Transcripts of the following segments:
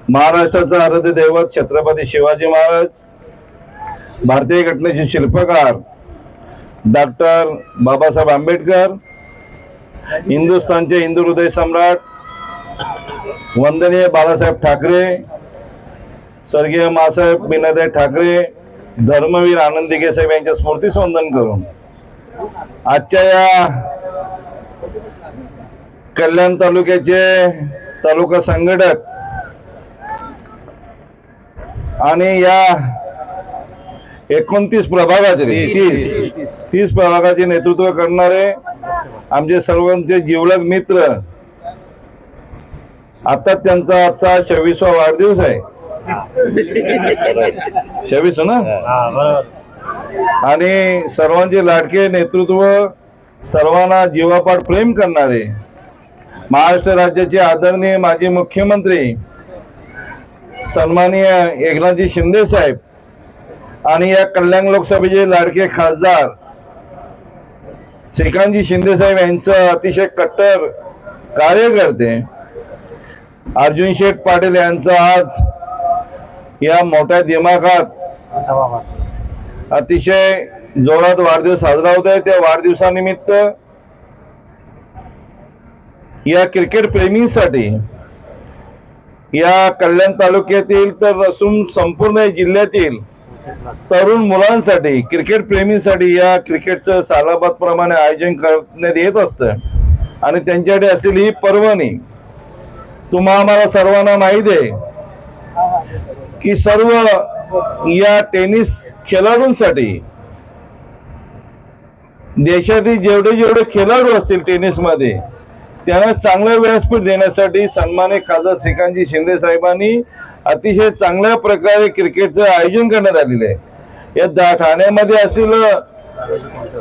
महाराष्ट्राचा आराध्य दैवत छत्रपती शिवाजी महाराज, भारतीय घटनेचे शिल्पकार डॉक्टर बाबासाहेब आंबेडकर, हिंदुस्थानचे हिंदू हृदय सम्राट वंदनीय बाळासाहेब ठाकरे, स्वर्गीय मासाहेब बिनादाई ठाकरे, धर्मवीर आनंद दिघे साहेब यांच्या स्मृतीस वंदन करून आजच्या या कल्याण तालुक्याचे तालुका संघटक आणि या 29 प्रभागाचे 30 प्रभागाचे नेतृत्व करणारे आमचे सर्वांचे जिवलग मित्र, आता त्यांचा आजचा 26वा वाढदिवस आहे. 26 ना. आणि सर्वांचे लाडके नेतृत्व, सर्वांना जीवापाड प्रेम करणारे महाराष्ट्र राज्याचे आदरणीय माजी मुख्यमंत्री सन्माननीय एकनाथजी शिंदे साहेब आणि या कल्याण लोकसभेचे लाडके खासदार श्रीकांतजी शिंदे साहेब यांचं अतिशय कट्टर कार्यकर्ते अर्जुन शेठ पाटील यांचा आज या मोठ्या दिमागात अतिशय जोरात वाढदिवस साजरा होत आहे. त्या वाढदिवसानिमित्त या क्रिकेट प्रेमींसाठी, या कल्याण तालुक्यातील तर नसून संपूर्ण जिल्ह्यातील तरुण मुलांसाठी, क्रिकेट प्रेमींसाठी या क्रिकेटचं सालाबाद प्रमाणे आयोजन करण्यात येत असतं. आणि त्यांच्याकडे असलेली ही पर्वणी आम्हाला सर्वांना माहिती आहे की सर्व या टेनिस खेळाडूंसाठी, देशातील जेवढे खेळाडू असतील टेनिसमध्ये त्यांना चांगलं व्यासपीठ देण्यासाठी सन्माननीय खासदार श्रीकांतजी शिंदे साहेबांनी अतिशय चांगल्या प्रकारे क्रिकेटचं आयोजन करण्यात आलेलं आहे. या ठाण्यामध्ये असलेलं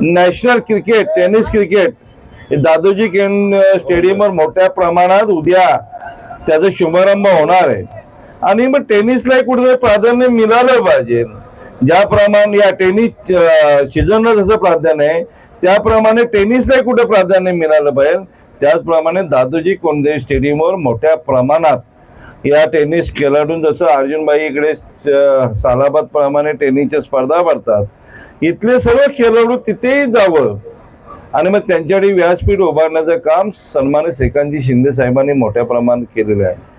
national cricket, tennis cricket Dadoji स्टेडियमवर मोठ्या प्रमाणात उद्या त्याचा शुभारंभ होणार आहे. आणि मग टेनिसला कुठेतरी प्राधान्य मिळालं पाहिजे. ज्याप्रमाणे या टेनिस सीझनला जसं प्राधान्य आहे त्याप्रमाणे टेनिसला कुठे प्राधान्य मिळालं पाहिजे. त्याचप्रमाणे दादोजी कोंडदेव स्टेडियमवर मोठ्या प्रमाणात या टेनिस खेळाडू, जसं अर्जुनबाई इकडे सालाबाद प्रमाणे टेनिसच्या स्पर्धा भरतात, इथले सर्व खेळाडू तिथेही जावं आणि मग त्यांच्याकडे व्यासपीठ उभारण्याचं काम सन्माननीय श्रीकांतजी शिंदे साहेबांनी मोठ्या प्रमाणात केलेलं आहे.